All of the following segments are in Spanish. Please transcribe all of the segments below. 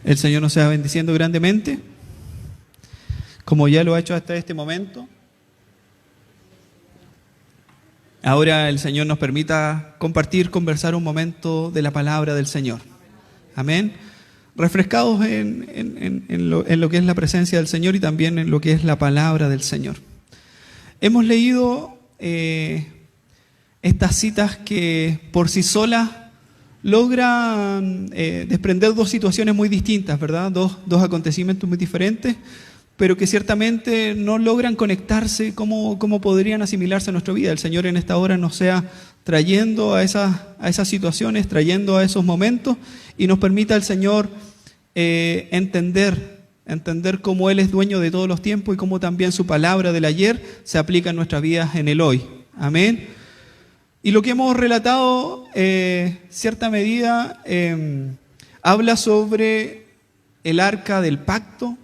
El Señor nos sea bendiciendo grandemente, como ya lo ha hecho hasta este momento. Ahora el Señor nos permita conversar un momento de la palabra del Señor. Amén. Refrescados en lo que es la presencia del Señor y también en lo que es la palabra del Señor. Hemos leído estas citas que por sí solas logran desprender dos situaciones muy distintas, ¿verdad? Dos acontecimientos muy diferentes, pero que ciertamente no logran conectarse como podrían asimilarse a nuestra vida. El Señor en esta hora nos sea trayendo a esas situaciones, trayendo a esos momentos, y nos permita el Señor entender cómo Él es dueño de todos los tiempos y cómo también su palabra del ayer se aplica en nuestras vidas en el hoy. Amén. Y lo que hemos relatado, cierta medida, habla sobre el arca del pacto,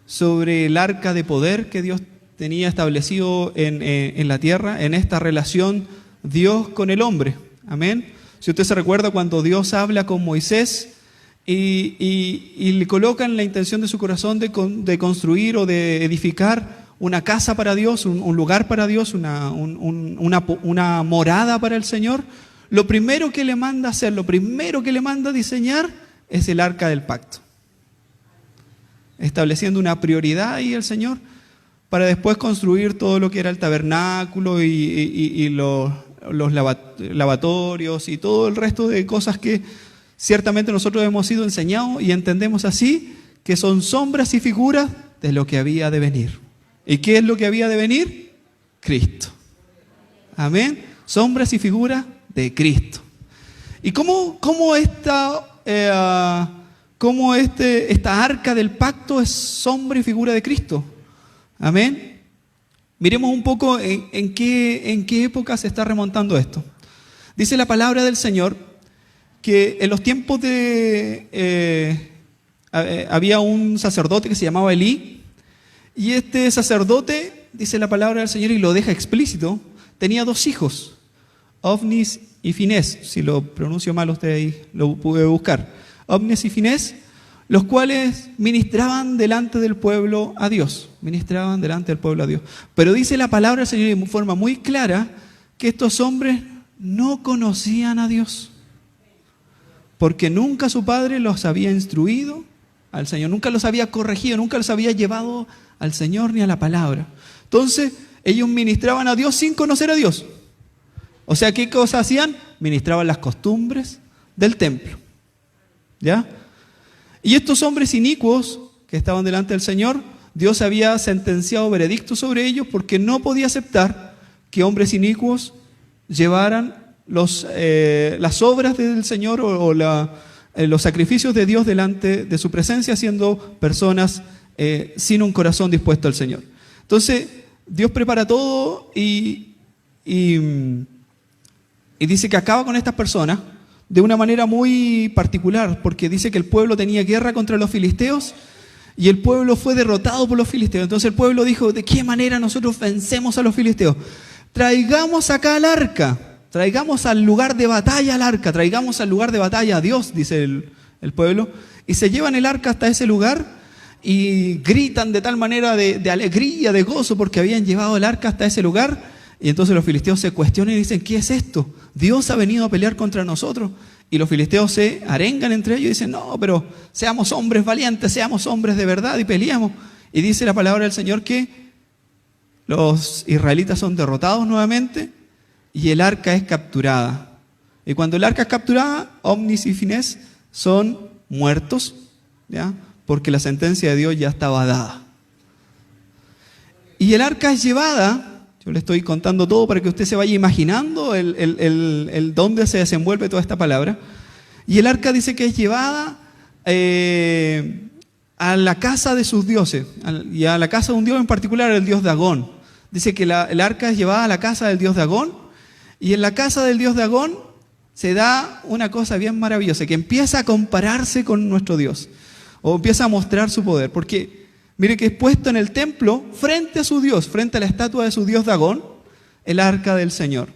sobre el arca de poder que Dios tenía establecido en la tierra, en esta relación Dios con el hombre. Amén. Si usted se recuerda cuando Dios habla con Moisés y le coloca en la intención de su corazón de construir o de edificar una casa para Dios, un lugar para Dios, una morada para el Señor, lo primero que le manda hacer, lo primero que le manda diseñar es el arca del pacto. Estableciendo una prioridad ahí el Señor para después construir todo lo que era el tabernáculo y los lavatorios y todo el resto de cosas que ciertamente nosotros hemos sido enseñados y entendemos así, que son sombras y figuras de lo que había de venir. ¿Y qué es lo que había de venir? Cristo. Amén. Sombras y figuras de Cristo. ¿Y cómo esta arca del pacto es sombra y figura de Cristo? Amén. Miremos un poco en qué época se está remontando esto. Dice la palabra del Señor que en los tiempos había un sacerdote que se llamaba Elí. Y este sacerdote, dice la palabra del Señor y lo deja explícito, tenía dos hijos, Ofnis y Finés. Si lo pronuncio mal usted ahí lo puede buscar. Ofnis y Finés, los cuales ministraban delante del pueblo a Dios. Pero dice la palabra del Señor de forma muy clara que estos hombres no conocían a Dios. Porque nunca su padre los había instruido al Señor, nunca los había corregido, nunca los había llevado al Señor ni a la palabra. Entonces, ellos ministraban a Dios sin conocer a Dios. O sea, ¿qué cosas hacían? Ministraban las costumbres del templo. ¿Ya? Y estos hombres inicuos que estaban delante del Señor, Dios había sentenciado veredicto sobre ellos porque no podía aceptar que hombres inicuos llevaran las obras del Señor o los sacrificios de Dios delante de su presencia, siendo personas sin un corazón dispuesto al Señor. Entonces, Dios prepara todo y dice que acaba con estas personas de una manera muy particular, porque dice que el pueblo tenía guerra contra los filisteos y el pueblo fue derrotado por los filisteos. Entonces el pueblo dijo, ¿de qué manera nosotros vencemos a los filisteos? Traigamos acá al arca, traigamos al lugar de batalla al arca, traigamos al lugar de batalla a Dios, dice el pueblo, y se llevan el arca hasta ese lugar y gritan de tal manera de alegría, de gozo, porque habían llevado el arca hasta ese lugar. Y entonces los filisteos se cuestionan y dicen, ¿qué es esto? Dios ha venido a pelear contra nosotros. Y los filisteos se arengan entre ellos y dicen, no, pero seamos hombres valientes, seamos hombres de verdad y peleamos. Y dice la palabra del Señor que los israelitas son derrotados nuevamente y el arca es capturada. Y cuando el arca es capturada, Ofnis y Finés son muertos, ¿ya? Porque la sentencia de Dios ya estaba dada. Y el arca es llevada, yo le estoy contando todo para que usted se vaya imaginando el dónde se desenvuelve toda esta palabra. Y el arca dice que es llevada a la casa de sus dioses, y a la casa de un dios en particular, el dios Dagón. Dice que el arca es llevada a la casa del dios Dagón, y en la casa del dios Dagón se da una cosa bien maravillosa, que empieza a compararse con nuestro Dios, o empieza a mostrar su poder, porque mire que es puesto en el templo frente a su Dios, frente a la estatua de su Dios Dagón, el arca del Señor.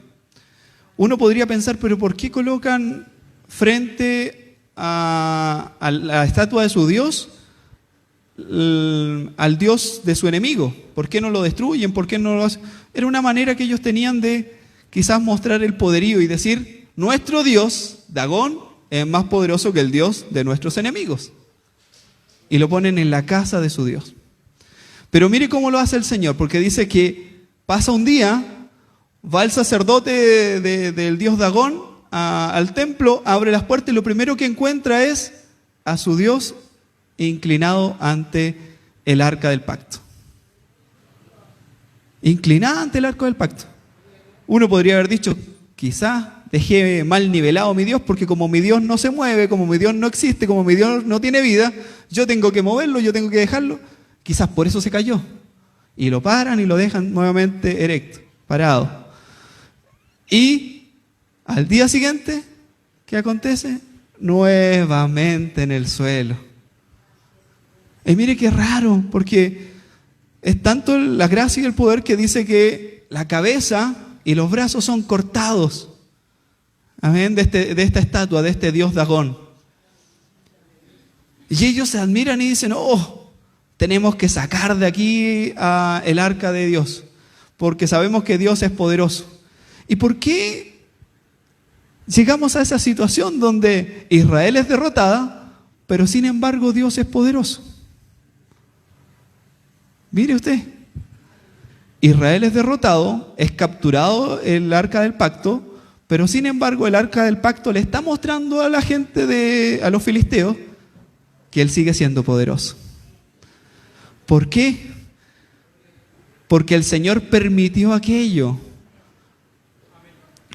Uno podría pensar, pero ¿por qué colocan frente a la estatua de su Dios al Dios de su enemigo? ¿Por qué no lo destruyen? ¿Por qué no lo hacen? Era una manera que ellos tenían de quizás mostrar el poderío y decir, nuestro Dios, Dagón, es más poderoso que el Dios de nuestros enemigos. Y lo ponen en la casa de su Dios. Pero mire cómo lo hace el Señor, porque dice que pasa un día, va el sacerdote del Dios Dagón al templo, abre las puertas y lo primero que encuentra es a su Dios inclinado ante el arca del pacto. Inclinada ante el arca del pacto. Uno podría haber dicho, quizás dejé mal nivelado a mi Dios, porque como mi Dios no se mueve, como mi Dios no existe, como mi Dios no tiene vida, yo tengo que moverlo, yo tengo que dejarlo. Quizás por eso se cayó. Y lo paran y lo dejan nuevamente erecto, parado. Y al día siguiente, ¿qué acontece? Nuevamente en el suelo. Y mire qué raro, porque es tanto la gracia y el poder que dice que la cabeza y los brazos son cortados. Amén, de esta estatua, de este Dios Dagón. Y ellos se admiran y dicen, oh, tenemos que sacar de aquí el arca de Dios, porque sabemos que Dios es poderoso. ¿Y por qué llegamos a esa situación donde Israel es derrotada, pero sin embargo Dios es poderoso? Mire usted, Israel es derrotado, es capturado el arca del pacto, pero sin embargo el arca del pacto le está mostrando a la gente, a los filisteos, que él sigue siendo poderoso. ¿Por qué? Porque el Señor permitió aquello.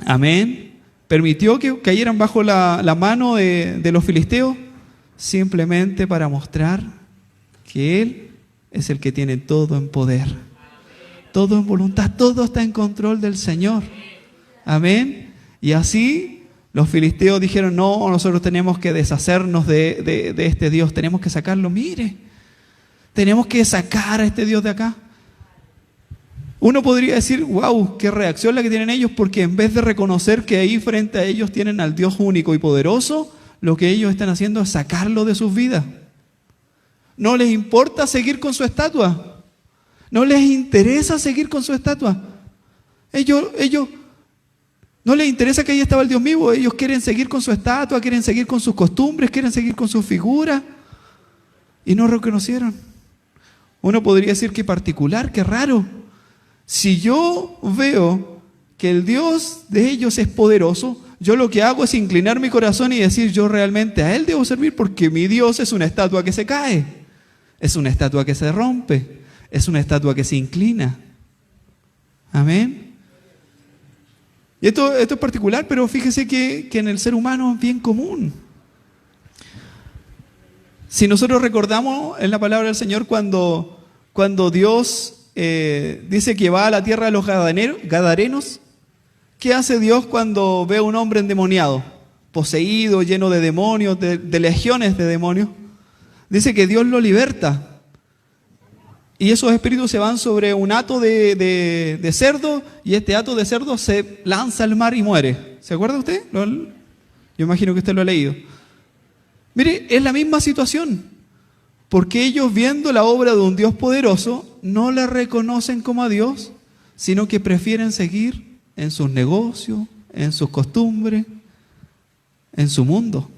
Amén. Permitió que cayeran bajo la mano de los filisteos, simplemente para mostrar que Él es el que tiene todo en poder, todo en voluntad, todo está en control del Señor. Amén. Y así los filisteos dijeron, no, nosotros tenemos que deshacernos de este Dios, tenemos que sacarlo. Mire, tenemos que sacar a este Dios de acá. Uno podría decir, wow, qué reacción la que tienen ellos, porque en vez de reconocer que ahí frente a ellos tienen al Dios único y poderoso, lo que ellos están haciendo es sacarlo de sus vidas. No les importa seguir con su estatua. No les interesa seguir con su estatua. Ellos no les interesa que ahí estaba el Dios vivo. Ellos quieren seguir con su estatua, quieren seguir con sus costumbres, quieren seguir con sus figuras. Y no reconocieron. Uno podría decir que particular, que raro. Si yo veo que el Dios de ellos es poderoso, yo lo que hago es inclinar mi corazón y decir, yo realmente a Él debo servir, porque mi Dios es una estatua que se cae, es una estatua que se rompe, es una estatua que se inclina. Amén. Y esto es particular, pero fíjese que en el ser humano es bien común. Si nosotros recordamos en la palabra del Señor cuando Dios dice que va a la tierra de los Gadarenos, ¿qué hace Dios cuando ve a un hombre endemoniado, poseído, lleno de demonios, de legiones de demonios? Dice que Dios lo liberta. Y esos espíritus se van sobre un hato de cerdo, y este hato de cerdo se lanza al mar y muere. ¿Se acuerda usted? Yo imagino que usted lo ha leído. Mire, es la misma situación, porque ellos, viendo la obra de un Dios poderoso, no le reconocen como a Dios, sino que prefieren seguir en sus negocios, en sus costumbres, en su mundo.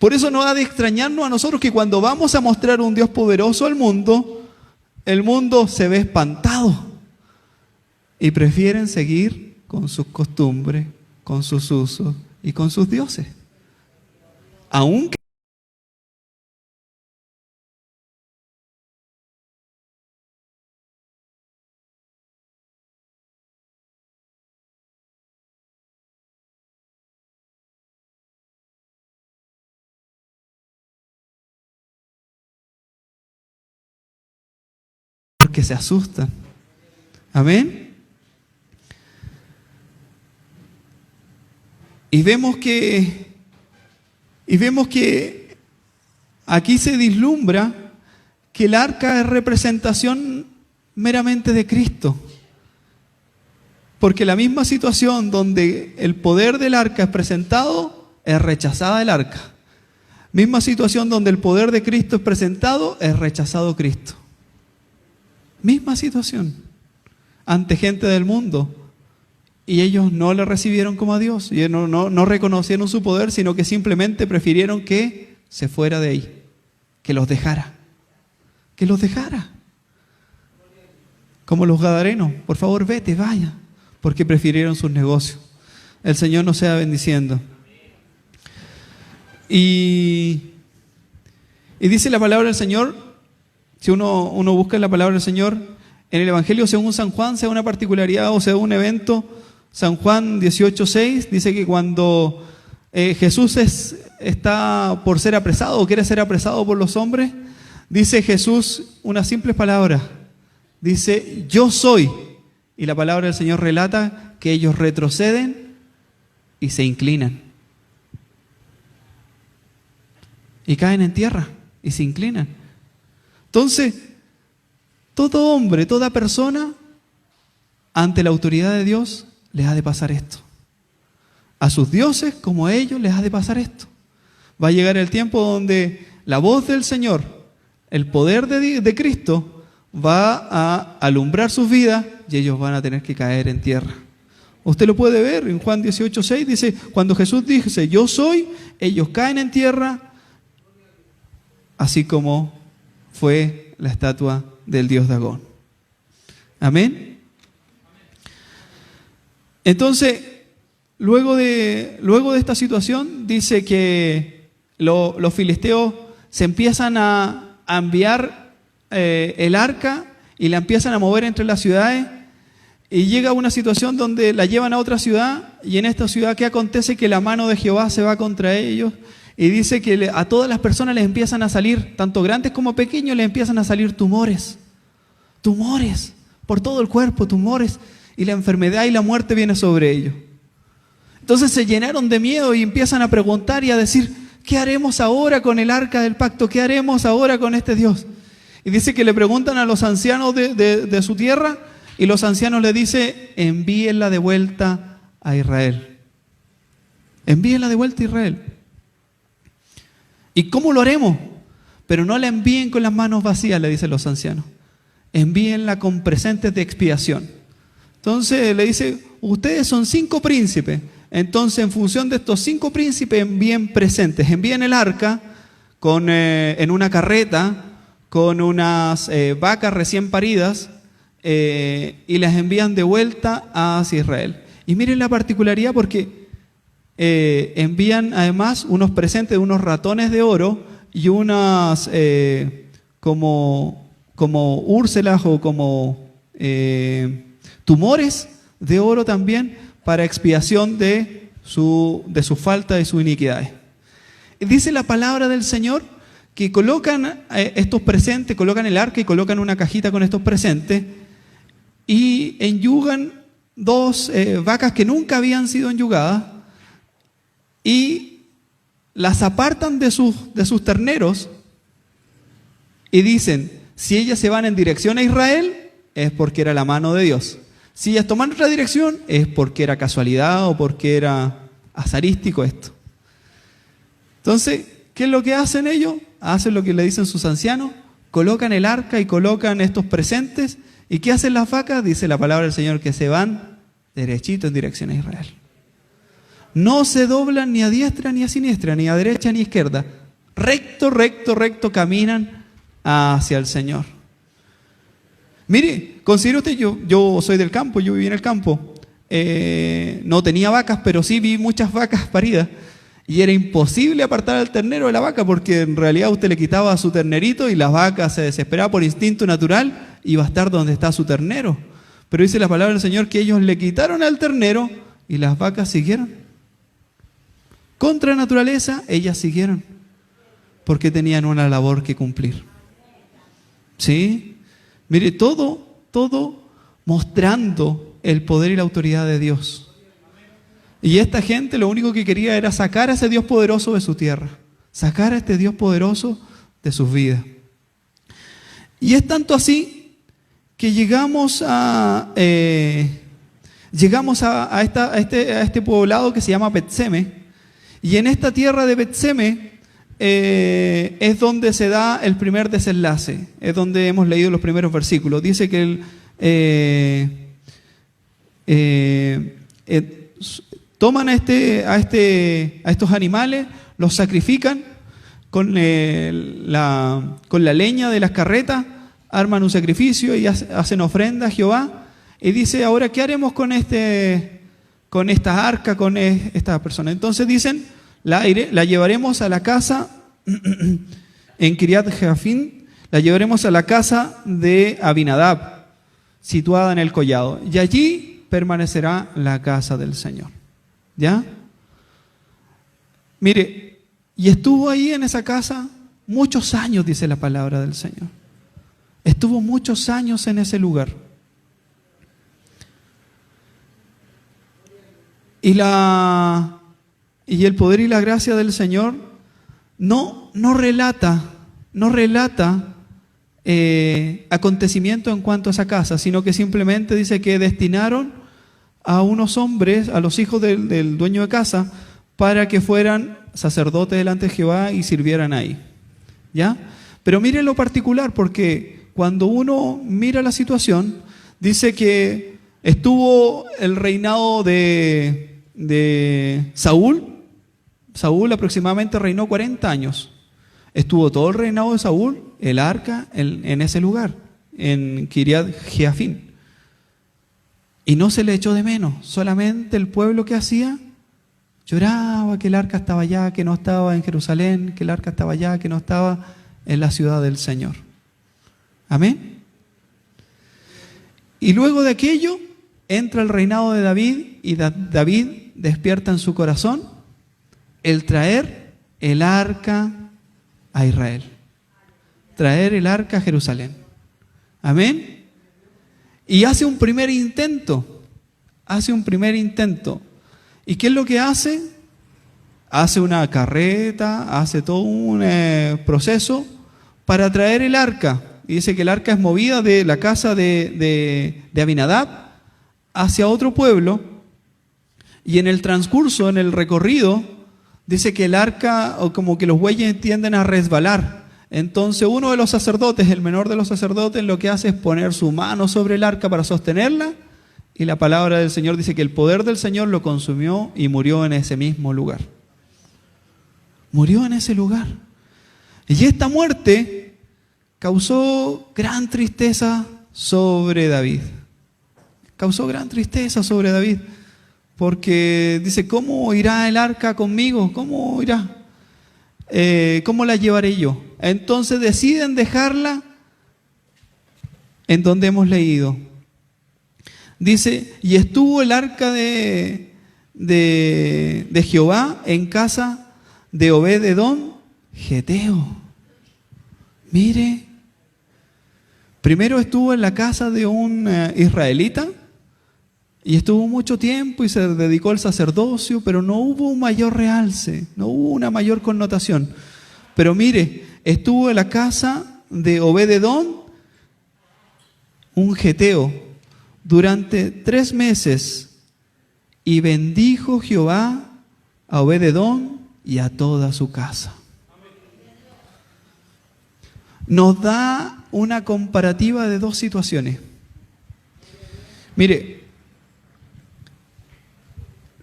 Por eso no ha de extrañarnos a nosotros que cuando vamos a mostrar un Dios poderoso al mundo, el mundo se ve espantado y prefieren seguir con sus costumbres, con sus usos y con sus dioses. Aunque porque se asustan. Amén. Y vemos que aquí se vislumbra que el arca es representación meramente de Cristo. Porque la misma situación donde el poder del arca es presentado es rechazada el arca. Misma situación donde el poder de Cristo es presentado, es rechazado Cristo. Misma situación ante gente del mundo. Y ellos no le recibieron como a Dios. Y no reconocieron su poder, sino que simplemente prefirieron que se fuera de ahí. Que los dejara. Que los dejara. Como los gadarenos. Por favor, vete, vaya. Porque prefirieron sus negocios. El Señor nos sea bendiciendo. Y dice la palabra del Señor, si uno busca la palabra del Señor, en el Evangelio según San Juan, sea una particularidad o sea un evento, San Juan 18:6 dice que cuando Jesús está por ser apresado o quiere ser apresado por los hombres, dice Jesús unas simples palabras. Dice, yo soy. Y la palabra del Señor relata que ellos retroceden y se inclinan. Y caen en tierra y se inclinan. Entonces, todo hombre, toda persona, ante la autoridad de Dios, les ha de pasar esto. A sus dioses, como a ellos, les ha de pasar esto. Va a llegar el tiempo donde la voz del Señor, el poder de Cristo, va a alumbrar sus vidas y ellos van a tener que caer en tierra. Usted lo puede ver en Juan 18:6, dice, cuando Jesús dice, yo soy, ellos caen en tierra, así como fue la estatua del dios Dagón. Amén. Entonces, luego de esta situación, dice que los filisteos se empiezan a enviar el arca y la empiezan a mover entre las ciudades, y llega una situación donde la llevan a otra ciudad, y en esta ciudad, ¿qué acontece? Que la mano de Jehová se va contra ellos, y dice que a todas las personas les empiezan a salir, tanto grandes como pequeños, les empiezan a salir tumores por todo el cuerpo, tumores, y la enfermedad y la muerte viene sobre ellos. Entonces se llenaron de miedo y empiezan a preguntar y a decir, ¿qué haremos ahora con el arca del pacto? ¿Qué haremos ahora con este Dios? Y dice que le preguntan a los ancianos de su tierra, y los ancianos le dicen, envíenla de vuelta a Israel. Envíenla de vuelta a Israel. ¿Y cómo lo haremos? Pero no la envíen con las manos vacías, le dicen los ancianos. Envíenla con presentes de expiación. Entonces le dice, ustedes son 5 príncipes. Entonces, en función de estos 5 príncipes, envíen presentes. Envíen el arca en una carreta con unas vacas recién paridas, y las envían de vuelta hacia Israel. Y miren la particularidad, porque envían además unos presentes de unos ratones de oro y unas como úrcelas o como tumores de oro también, para expiación de su falta y sus iniquidades. Dice la palabra del Señor que colocan estos presentes, colocan el arca y colocan una cajita con estos presentes, y enyugan 2 vacas que nunca habían sido enyugadas, y las apartan de sus terneros, y dicen, si ellas se van en dirección a Israel, es porque era la mano de Dios. Si ellas toman otra dirección, es porque era casualidad o porque era azarístico esto. Entonces, ¿qué es lo que hacen ellos? Hacen lo que le dicen sus ancianos, colocan el arca y colocan estos presentes. ¿Y qué hacen las vacas? Dice la palabra del Señor que se van derechito en dirección a Israel. No se doblan ni a diestra ni a siniestra, ni a derecha ni a izquierda. Recto, recto, recto caminan hacia el Señor. Mire, considere usted, yo soy del campo, yo viví en el campo. No tenía vacas, pero sí vi muchas vacas paridas. Y era imposible apartar al ternero de la vaca, porque en realidad usted le quitaba a su ternerito y la vaca se desesperaba por instinto natural, iba a estar donde está su ternero. Pero dice la palabra del Señor que ellos le quitaron al ternero y las vacas siguieron. Contra naturaleza, ellas siguieron, porque tenían una labor que cumplir. ¿Sí? Mire, todo mostrando el poder y la autoridad de Dios. Y esta gente lo único que quería era sacar a ese Dios poderoso de su tierra, sacar a este Dios poderoso de sus vidas. Y es tanto así que llegamos a este poblado que se llama Betseme, Y en esta tierra de Bet-Seme es donde se da el primer desenlace, es donde hemos leído los primeros versículos. Dice que toman a estos animales, los sacrifican con la leña de las carretas, arman un sacrificio y hacen ofrenda a Jehová. Y dice, ahora, ¿qué haremos con esta arca, con esta persona? Entonces dicen, la llevaremos a la casa en Kiriat Jearim, la llevaremos a la casa de Abinadab, situada en el collado, y allí permanecerá la casa del Señor. ¿Ya? Mire, y estuvo ahí en esa casa muchos años, dice la palabra del Señor. Estuvo muchos años en ese lugar. Y el poder y la gracia del Señor no relata acontecimientos en cuanto a esa casa, sino que simplemente dice que destinaron a unos hombres, a los hijos del dueño de casa, para que fueran sacerdotes delante de Jehová y sirvieran ahí. ¿Ya? Pero mire lo particular, porque cuando uno mira la situación, dice que estuvo el reinado de Saúl. Saúl aproximadamente reinó 40 años. Estuvo todo el reinado de Saúl, el arca, en ese lugar, en Kiriat Jearim. Y no se le echó de menos, solamente el pueblo que hacía, lloraba que el arca estaba allá, que no estaba en Jerusalén, que el arca estaba allá, que no estaba en la ciudad del Señor. Amén. Y luego de aquello, entra el reinado de David, y David despierta en su corazón el traer el arca a Israel, traer el arca a Jerusalén. Amén. Y hace un primer intento. ¿Y qué es lo que hace? Hace una carreta, hace todo un proceso para traer el arca. Y dice que el arca es movida de la casa de Abinadab hacia otro pueblo. Y en el transcurso, en el recorrido, dice que el arca, o como que los bueyes tienden a resbalar. Entonces uno de los sacerdotes, el menor de los sacerdotes, lo que hace es poner su mano sobre el arca para sostenerla, y la palabra del Señor dice que el poder del Señor lo consumió y murió en ese mismo lugar. Murió en ese lugar. Y esta muerte causó gran tristeza sobre David. Porque dice, ¿cómo irá el arca conmigo? ¿Cómo irá? ¿Cómo la llevaré yo? Entonces deciden dejarla en donde hemos leído. Dice, y estuvo el arca de Jehová en casa de Obed-edom, geteo. Mire, primero estuvo en la casa de un israelita, y estuvo mucho tiempo y se dedicó al sacerdocio, pero no hubo un mayor realce, no hubo una mayor connotación. Pero mire, estuvo en la casa de Obed-edom, un geteo, durante 3 meses, y bendijo Jehová a Obed-edom y a toda su casa. Nos da una comparativa de 2 situaciones. Mire,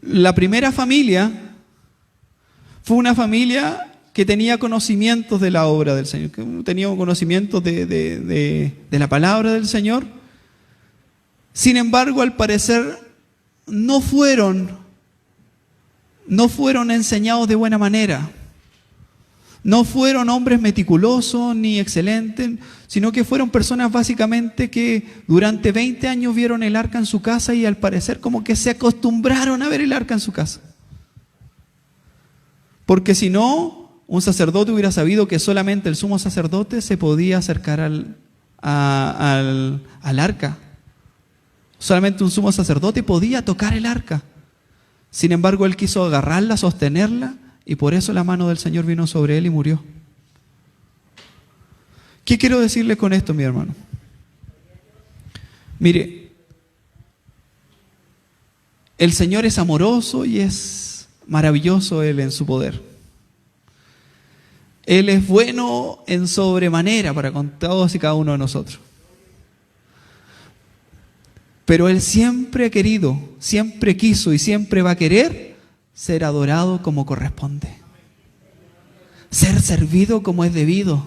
la primera familia fue una familia que tenía conocimientos de la obra del Señor, que tenía conocimientos de la palabra del Señor. Sin embargo, al parecer, no fueron enseñados de buena manera. No fueron hombres meticulosos ni excelentes, sino que fueron personas básicamente que durante 20 años vieron el arca en su casa, y al parecer como que se acostumbraron a ver el arca en su casa. Porque si no, un sacerdote hubiera sabido que solamente el sumo sacerdote se podía acercar al arca. Solamente un sumo sacerdote podía tocar el arca. Sin embargo, él quiso agarrarla, sostenerla, y por eso la mano del Señor vino sobre él y murió. ¿Qué quiero decirle con esto, mi hermano? Mire, el Señor es amoroso y es maravilloso Él en su poder. Él es bueno en sobremanera para con todos y cada uno de nosotros. Pero Él siempre ha querido, siempre quiso y siempre va a querer ser adorado como corresponde. Ser servido como es debido.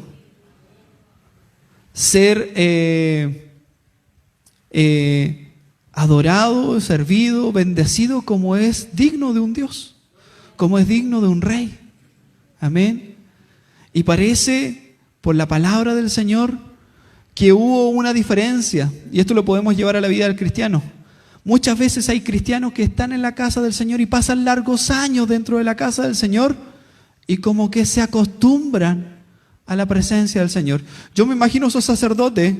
Ser adorado, servido, bendecido como es digno de un Dios, como es digno de un rey. Amén. Y parece, por la palabra del Señor, que hubo una diferencia, y esto lo podemos llevar a la vida del cristiano. Muchas veces hay cristianos que están en la casa del Señor y pasan largos años dentro de la casa del Señor y como que se acostumbran a la presencia del Señor. Yo me imagino esos sacerdotes,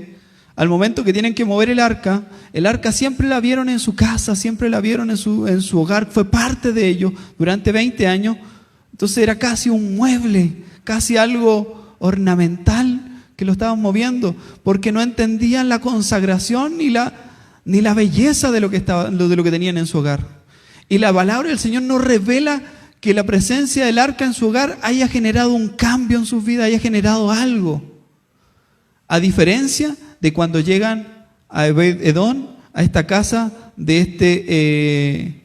al momento que tienen que mover el arca siempre la vieron en su casa, siempre la vieron en su hogar, fue parte de ellos durante 20 años, entonces era casi un mueble, casi algo ornamental que lo estaban moviendo, porque no entendían la consagración ni la belleza de lo que tenían en su hogar. Y la palabra del Señor nos revela que la presencia del arca en su hogar haya generado un cambio en sus vidas, haya generado algo. A diferencia de cuando llegan a Obed-Edom, a esta casa de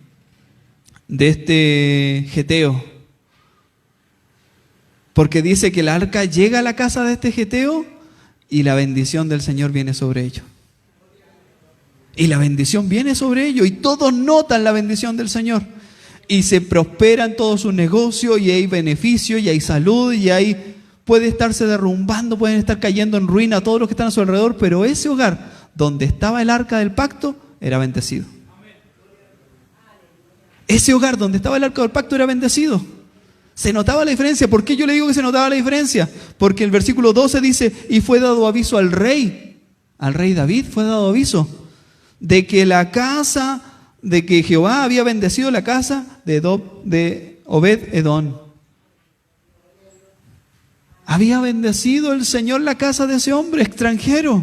este geteo. Porque dice que el arca llega a la casa de este geteo y la bendición del Señor viene sobre ellos. Y la bendición viene sobre ellos y todos notan la bendición del Señor. Y se prosperan todos sus negocios y hay beneficio y hay salud y puede estarse derrumbando, pueden estar cayendo en ruina todos los que están a su alrededor, pero ese hogar donde estaba el arca del pacto era bendecido. Ese hogar donde estaba el arca del pacto era bendecido. Se notaba la diferencia. ¿Por qué yo le digo que se notaba la diferencia? Porque el versículo 12 dice, y fue dado aviso al rey David fue dado aviso de que Jehová había bendecido la casa de Obed-Edom. Había bendecido el Señor la casa de ese hombre extranjero.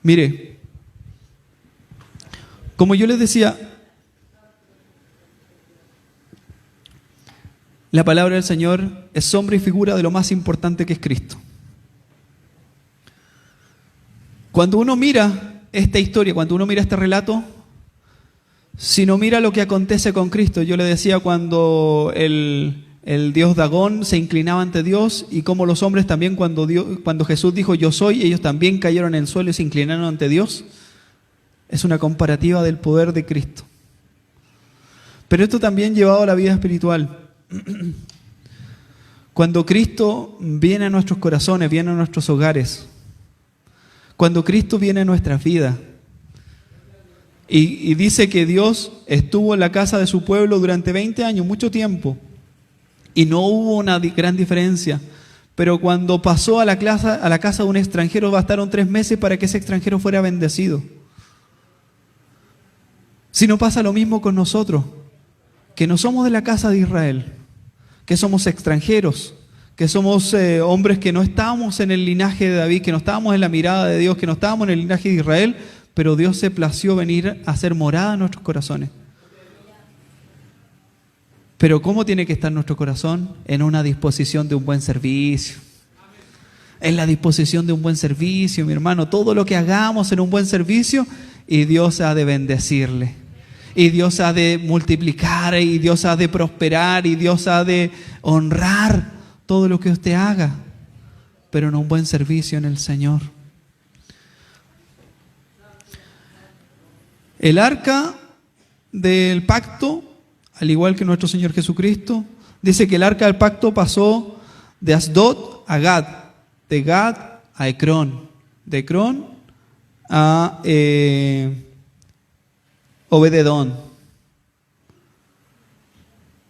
Mire, como yo les decía, la palabra del Señor es sombra y figura de lo más importante que es Cristo. Cuando uno mira esta historia, cuando uno mira este relato, si no mira lo que acontece con Cristo, yo le decía cuando el dios Dagón se inclinaba ante Dios y como los hombres también cuando Jesús dijo yo soy, ellos también cayeron en el suelo y se inclinaron ante Dios, es una comparativa del poder de Cristo. Pero esto también llevado a la vida espiritual. Cuando Cristo viene a nuestros corazones, viene a nuestros hogares, cuando Cristo viene a nuestras vidas y dice que Dios estuvo en la casa de su pueblo durante 20 años, mucho tiempo, y no hubo una gran diferencia, pero cuando pasó a la casa de un extranjero bastaron 3 meses para que ese extranjero fuera bendecido. Si no pasa lo mismo con nosotros, que no somos de la casa de Israel, que somos extranjeros, que somos hombres que no estábamos en el linaje de David, que no estábamos en la mirada de Dios, que no estábamos en el linaje de Israel, pero Dios se plació venir a hacer morada en nuestros corazones. Pero ¿cómo tiene que estar nuestro corazón? En una disposición de un buen servicio. En la disposición de un buen servicio, mi hermano. Todo lo que hagamos en un buen servicio y Dios ha de bendecirle. Y Dios ha de multiplicar, y Dios ha de prosperar, y Dios ha de honrar todo lo que usted haga, pero en un buen servicio en el Señor. El arca del pacto, al igual que nuestro Señor Jesucristo, dice que el arca del pacto pasó de Asdod a Gad, de Gad a Ecrón, de Ecrón a Obed-Edom.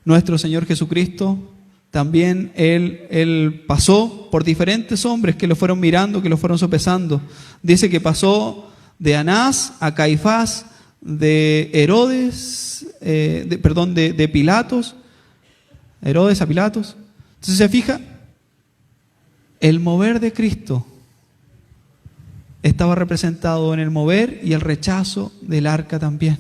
Nuestro Señor Jesucristo también él pasó por diferentes hombres que lo fueron mirando, que lo fueron sopesando. Dice que pasó de Anás a Caifás, de Herodes, de Pilatos, Herodes a Pilatos. Entonces se fija, el mover de Cristo estaba representado en el mover y el rechazo del arca también.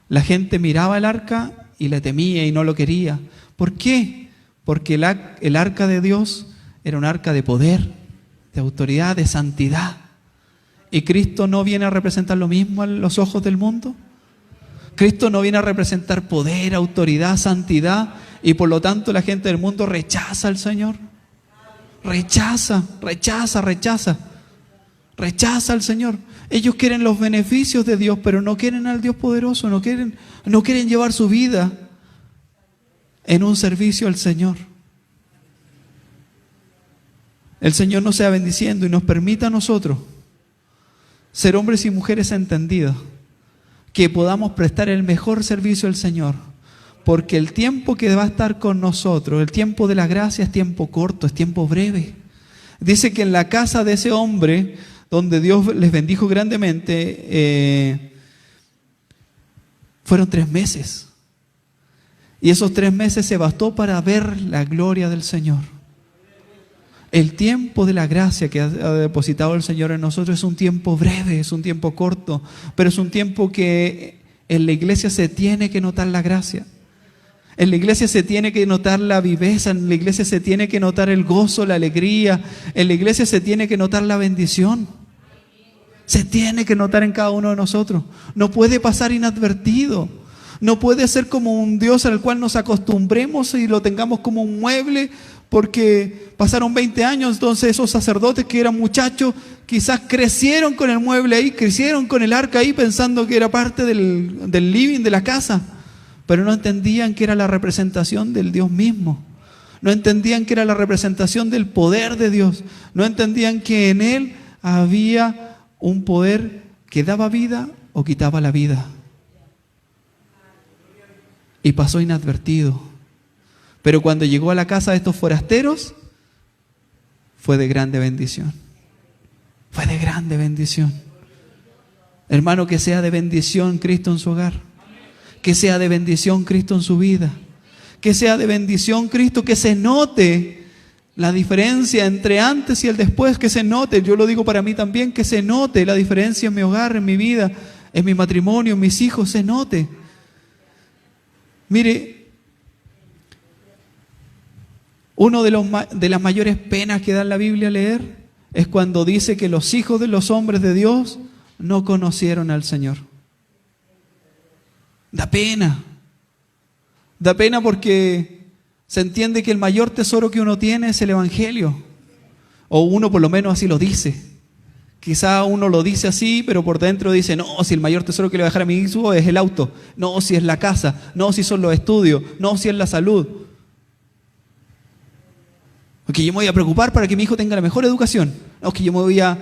La gente miraba el arca y le temía y no lo quería. ¿Por qué? Porque el arca de Dios era un arca de poder, de autoridad, de santidad. ¿Y Cristo no viene a representar lo mismo a los ojos del mundo? Cristo no viene a representar poder, autoridad, santidad, y por lo tanto la gente del mundo rechaza al Señor. Rechaza al Señor. Ellos quieren los beneficios de Dios, pero no quieren al Dios poderoso, no quieren llevar su vida en un servicio al Señor. El Señor nos sea bendiciendo y nos permita a nosotros ser hombres y mujeres entendidos, que podamos prestar el mejor servicio al Señor, porque el tiempo que va a estar con nosotros, el tiempo de la gracia, es tiempo corto, es tiempo breve. Dice que en la casa de ese hombre, donde Dios les bendijo grandemente, fueron 3 meses. Y esos 3 meses se bastó para ver la gloria del Señor. El tiempo de la gracia que ha depositado el Señor en nosotros es un tiempo breve, es un tiempo corto, pero es un tiempo que en la iglesia se tiene que notar la gracia. En la iglesia se tiene que notar la viveza, en la iglesia se tiene que notar el gozo, la alegría, en la iglesia se tiene que notar la bendición. Se tiene que notar en cada uno de nosotros. No puede pasar inadvertido. No puede ser como un Dios al cual nos acostumbremos y lo tengamos como un mueble, porque pasaron 20 años, entonces esos sacerdotes que eran muchachos quizás crecieron con el mueble ahí, crecieron con el arca ahí pensando que era parte del living de la casa, pero no entendían que era la representación del Dios mismo, no entendían que era la representación del poder de Dios, no entendían que en Él había un poder que daba vida o quitaba la vida. Y pasó inadvertido. Pero cuando llegó a la casa de estos forasteros, fue de grande bendición. Fue de grande bendición. Hermano, que sea de bendición Cristo en su hogar. Que sea de bendición Cristo en su vida. Que sea de bendición Cristo, que se note la diferencia entre antes y el después, que se note, yo lo digo para mí también, que se note la diferencia en mi hogar, en mi vida, en mi matrimonio, en mis hijos, se note. Mire, una de las mayores penas que da la Biblia leer es cuando dice que los hijos de los hombres de Dios no conocieron al Señor. Da pena. Da pena porque se entiende que el mayor tesoro que uno tiene es el Evangelio. O uno por lo menos así lo dice. Quizá uno lo dice así, pero por dentro dice, no, si el mayor tesoro que le voy a dejar a mi hijo es el auto. No, si es la casa. No, si son los estudios. No, si es la salud. Porque yo me voy a preocupar para que mi hijo tenga la mejor educación. No, que yo me voy a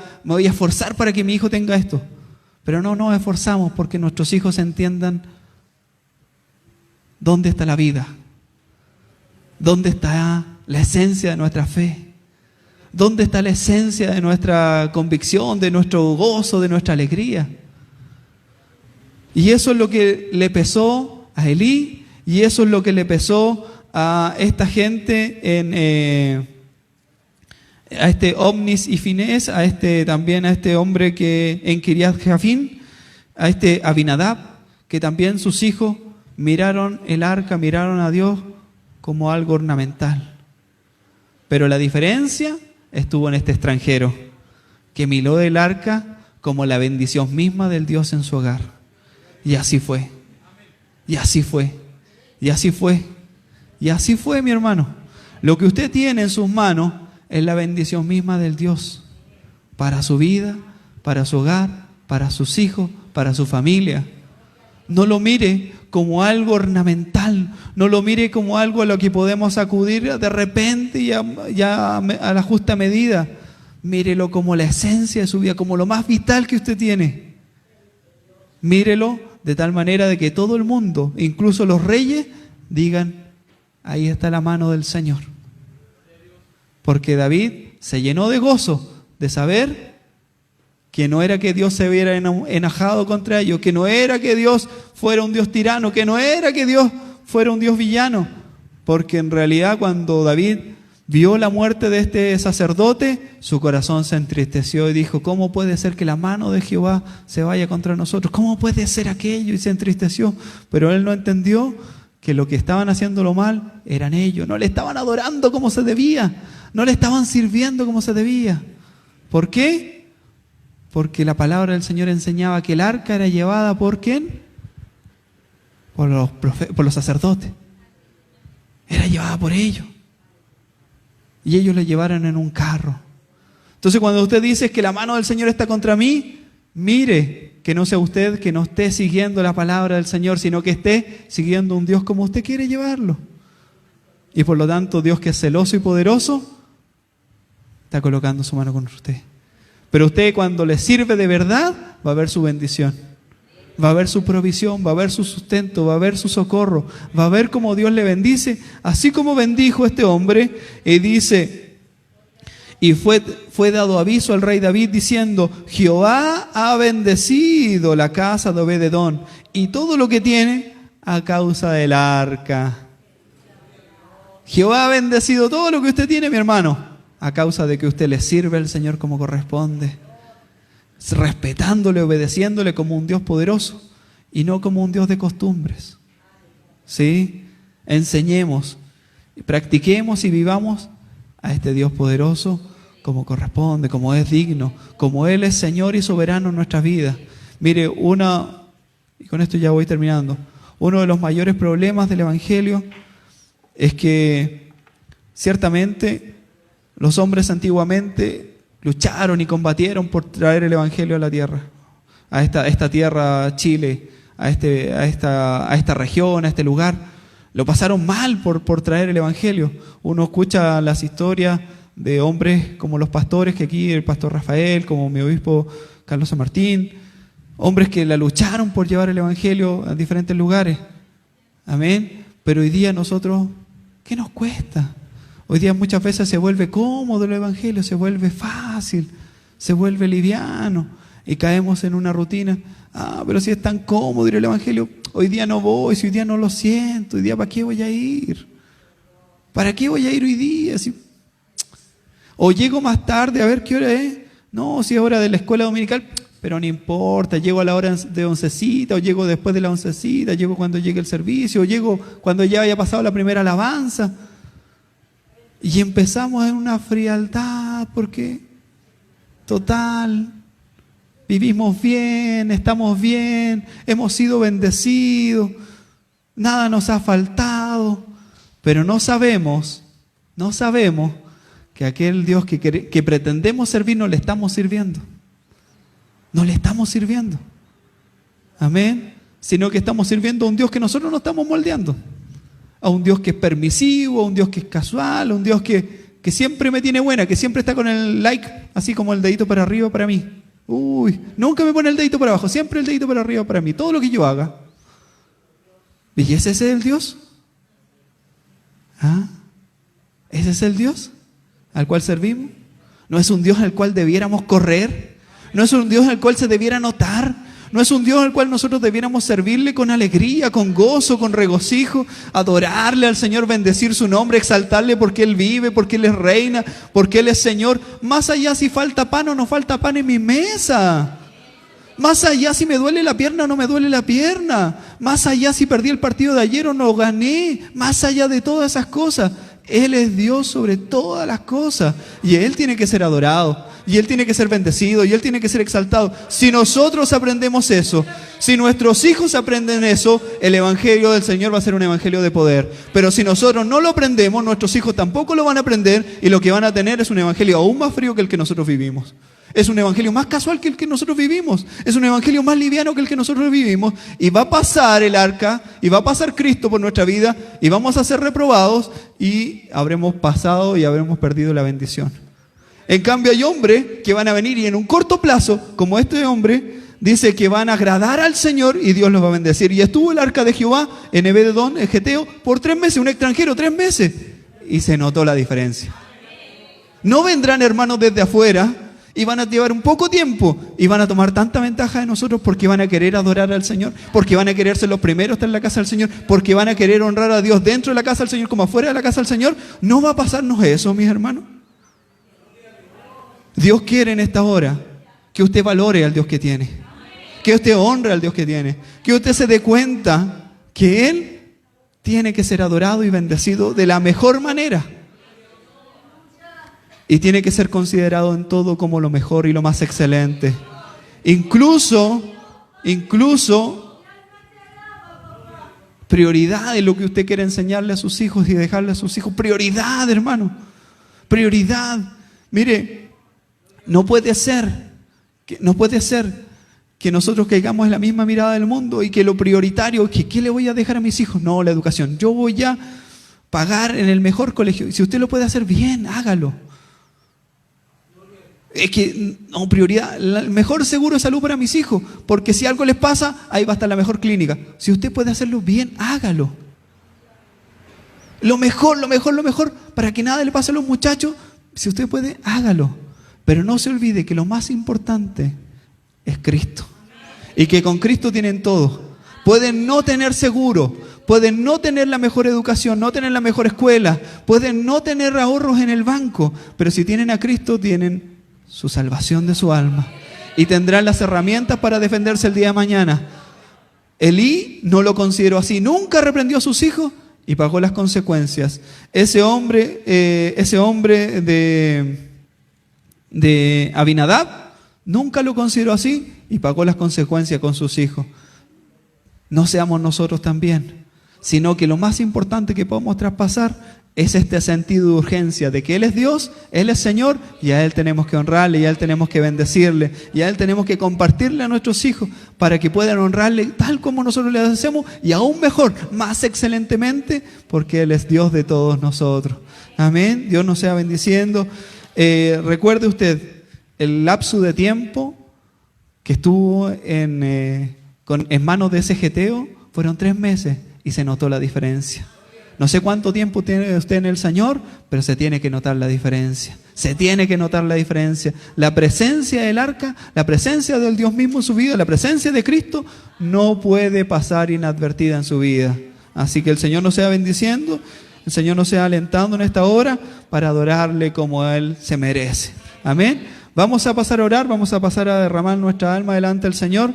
esforzar para que mi hijo tenga esto. Pero no nos esforzamos porque nuestros hijos entiendan dónde está la vida. ¿Dónde está la esencia de nuestra fe? ¿Dónde está la esencia de nuestra convicción, de nuestro gozo, de nuestra alegría? Y eso es lo que le pesó a Elí, y eso es lo que le pesó a esta gente a este Ovnis y Finés, también a este hombre que en Kiriat Jafín, a este Abinadab, que también sus hijos miraron el arca, miraron a Dios como algo ornamental. Pero la diferencia estuvo en este extranjero, que miró el arca como la bendición misma del Dios en su hogar. Y así fue. Y así fue. Y así fue. Y así fue, mi hermano. Lo que usted tiene en sus manos es la bendición misma del Dios para su vida, para su hogar, para sus hijos, para su familia. No lo mire como algo ornamental, no lo mire como algo a lo que podemos acudir de repente y ya a la justa medida. Mírelo como la esencia de su vida, como lo más vital que usted tiene. Mírelo de tal manera de que todo el mundo, incluso los reyes, digan, ahí está la mano del Señor. Porque David se llenó de gozo de saber que no era que Dios se hubiera enojado contra ellos, que no era que Dios fuera un Dios tirano, que no era que Dios fuera un Dios villano, porque en realidad cuando David vio la muerte de este sacerdote, su corazón se entristeció y dijo, ¿cómo puede ser que la mano de Jehová se vaya contra nosotros? ¿Cómo puede ser aquello? Y se entristeció. Pero él no entendió que lo que estaban haciéndolo mal eran ellos. No le estaban adorando como se debía. No le estaban sirviendo como se debía. ¿Por qué? Porque la palabra del Señor enseñaba que el arca era llevada ¿por quién? Por los sacerdotes. Era llevada por ellos. Y ellos la llevaron en un carro. Entonces cuando usted dice que la mano del Señor está contra mí, mire que no sea usted que no esté siguiendo la palabra del Señor, sino que esté siguiendo un Dios como usted quiere llevarlo. Y por lo tanto, Dios que es celoso y poderoso, está colocando su mano con usted. Pero usted cuando le sirve de verdad, va a ver su bendición. Va a ver su provisión, va a ver su sustento, va a ver su socorro, va a ver cómo Dios le bendice, así como bendijo este hombre. Y dice, y fue dado aviso al rey David diciendo, Jehová ha bendecido la casa de Obed-edom y todo lo que tiene a causa del arca. Jehová ha bendecido todo lo que usted tiene, mi hermano, a causa de que usted le sirve al Señor como corresponde, respetándole, obedeciéndole como un Dios poderoso y no como un Dios de costumbres. ¿Sí? Enseñemos, practiquemos y vivamos a este Dios poderoso como corresponde, como es digno, como Él es Señor y soberano en nuestras vidas. Mire, y con esto ya voy terminando, uno de los mayores problemas del Evangelio es que ciertamente los hombres antiguamente lucharon y combatieron por traer el Evangelio a la tierra, a esta tierra, Chile, a esta región, a este lugar. Lo pasaron mal por traer el Evangelio. Uno escucha las historias de hombres como los pastores, que aquí el pastor Rafael, como mi obispo Carlos San Martín, hombres que la lucharon por llevar el Evangelio a diferentes lugares. Amén. Pero hoy día nosotros, ¿qué nos cuesta? Hoy día muchas veces se vuelve cómodo el Evangelio, se vuelve fácil, se vuelve liviano y caemos en una rutina. Pero si es tan cómodo ir al Evangelio, hoy día no voy, si hoy día no lo siento, hoy día ¿para qué voy a ir? ¿Para qué voy a ir hoy día? O llego más tarde a ver qué hora es. No, si es hora de la escuela dominical, pero no importa, llego a la hora de oncecita, o llego después de la oncecita, llego cuando llegue el servicio, o llego cuando ya haya pasado la primera alabanza. Y empezamos en una frialdad porque, total, vivimos bien, estamos bien, hemos sido bendecidos, nada nos ha faltado, pero no sabemos que aquel Dios que pretendemos servir no le estamos sirviendo. No le estamos sirviendo. Amén. Sino que estamos sirviendo a un Dios que nosotros no estamos moldeando. A un Dios que es permisivo, a un Dios que es casual, a un Dios que siempre me tiene buena, que siempre está con el like, así como el dedito para arriba para mí. Nunca me pone el dedito para abajo, siempre el dedito para arriba para mí, todo lo que yo haga. ¿Y ese es el Dios? ¿Ese es el Dios al cual servimos? ¿No es un Dios al cual debiéramos correr? ¿No es un Dios al cual se debiera notar? ¿No es un Dios al cual nosotros debiéramos servirle con alegría, con gozo, con regocijo, adorarle al Señor, bendecir su nombre, exaltarle porque Él vive, porque Él es reina, porque Él es Señor? Más allá si falta pan o no falta pan en mi mesa. Más allá si me duele la pierna o no me duele la pierna. Más allá si perdí el partido de ayer o no gané. Más allá de todas esas cosas, Él es Dios sobre todas las cosas. Y Él tiene que ser adorado. Y Él tiene que ser bendecido. Y Él tiene que ser exaltado. Si nosotros aprendemos eso, si nuestros hijos aprenden eso, el Evangelio del Señor va a ser un Evangelio de poder. Pero si nosotros no lo aprendemos, nuestros hijos tampoco lo van a aprender. Y lo que van a tener es un Evangelio aún más frío que el que nosotros vivimos. Es un evangelio más casual que el que nosotros vivimos. Es un evangelio más liviano que el que nosotros vivimos. Y va a pasar el arca, y va a pasar Cristo por nuestra vida, y vamos a ser reprobados, y habremos pasado y habremos perdido la bendición. En cambio hay hombres que van a venir y en un corto plazo, como este hombre, dice que van a agradar al Señor y Dios los va a bendecir. Y estuvo el arca de Jehová en Obed-edom, en Geteo, por 3 meses, un extranjero, 3 meses. Y se notó la diferencia. No vendrán hermanos desde afuera Y van a llevar un poco tiempo y van a tomar tanta ventaja de nosotros porque van a querer adorar al Señor, porque van a querer ser los primeros estar en la casa del Señor, porque van a querer honrar a Dios dentro de la casa del Señor como afuera de la casa del Señor. No va a pasarnos eso, mis hermanos. Dios quiere en esta hora que usted valore al Dios que tiene, que usted honre al Dios que tiene, que usted se dé cuenta que Él tiene que ser adorado y bendecido de la mejor manera. Y tiene que ser considerado en todo como lo mejor y lo más excelente. Incluso, prioridad en lo que usted quiere enseñarle a sus hijos y dejarle a sus hijos. Prioridad, hermano. Prioridad. Mire, no puede ser que nosotros caigamos en la misma mirada del mundo y que lo prioritario, que ¿qué le voy a dejar a mis hijos? No, la educación. Yo voy a pagar en el mejor colegio. Y si usted lo puede hacer bien, hágalo. Es que, no, prioridad, el mejor seguro de salud para mis hijos, porque si algo les pasa, ahí va a estar la mejor clínica. Si usted puede hacerlo bien, hágalo. Lo mejor, para que nada le pase a los muchachos, si usted puede, hágalo. Pero no se olvide que lo más importante es Cristo. Y que con Cristo tienen todo. Pueden no tener seguro, pueden no tener la mejor educación, no tener la mejor escuela, pueden no tener ahorros en el banco, pero si tienen a Cristo, tienen su salvación de su alma y tendrán las herramientas para defenderse el día de mañana. Elí no lo consideró así, nunca reprendió a sus hijos y pagó las consecuencias. Ese hombre de Abinadab nunca lo consideró así y pagó las consecuencias con sus hijos. No seamos nosotros también, sino que lo más importante que podemos traspasar es este sentido de urgencia de que Él es Dios, Él es Señor y a Él tenemos que honrarle, y a Él tenemos que bendecirle, y a Él tenemos que compartirle a nuestros hijos para que puedan honrarle tal como nosotros le hacemos y aún mejor, más excelentemente, porque Él es Dios de todos nosotros. Amén. Dios nos sea bendiciendo. Recuerde usted el lapso de tiempo que estuvo en manos de ese geteo, fueron 3 meses y se notó la diferencia. No sé cuánto tiempo tiene usted en el Señor, pero se tiene que notar la diferencia. Se tiene que notar la diferencia. La presencia del arca, la presencia del Dios mismo en su vida, la presencia de Cristo no puede pasar inadvertida en su vida. Así que el Señor nos sea bendiciendo, el Señor nos sea alentando en esta hora para adorarle como Él se merece. Amén. Vamos a pasar a orar, vamos a pasar a derramar nuestra alma delante del Señor.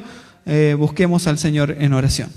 Busquemos al Señor en oración.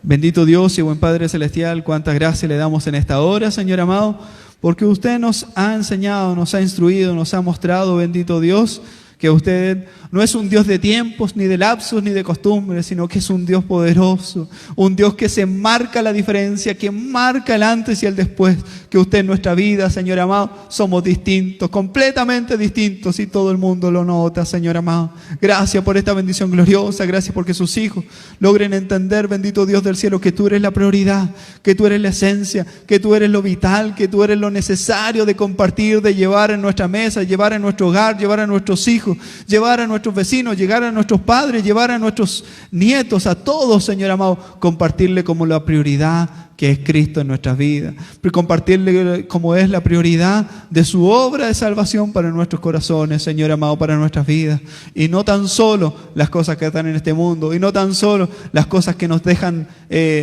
Bendito Dios y buen Padre Celestial, cuántas gracias le damos en esta hora, Señor amado, porque usted nos ha enseñado, nos ha instruido, nos ha mostrado, bendito Dios, que usted no es un Dios de tiempos, ni de lapsos, ni de costumbres, sino que es un Dios poderoso, un Dios que se marca la diferencia, que marca el antes y el después, que usted en nuestra vida, Señor amado, somos distintos, completamente distintos, y todo el mundo lo nota, Señor amado. Gracias por esta bendición gloriosa, gracias porque sus hijos logren entender, bendito Dios del cielo, que tú eres la prioridad, que tú eres la esencia, que tú eres lo vital, que tú eres lo necesario de compartir, de llevar en nuestra mesa, llevar en nuestro hogar, llevar a nuestros hijos, llevar a nuestros vecinos, llegar a nuestros padres, llevar a nuestros nietos, a todos, Señor amado, compartirle como la prioridad que es Cristo en nuestras vidas, compartirle como es la prioridad de su obra de salvación para nuestros corazones, Señor amado, para nuestras vidas, y no tan solo las cosas que están en este mundo, y no tan solo las cosas que nos dejan,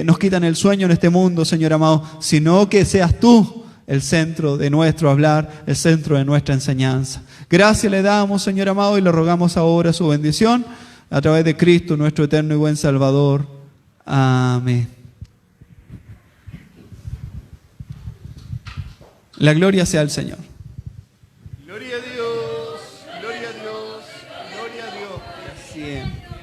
nos quitan el sueño en este mundo, Señor amado, sino que seas tú el centro de nuestro hablar, el centro de nuestra enseñanza. Gracias le damos, Señor amado, y le rogamos ahora su bendición a través de Cristo, nuestro eterno y buen Salvador. Amén. La gloria sea al Señor. Gloria a Dios, gloria a Dios, gloria a Dios. Así es.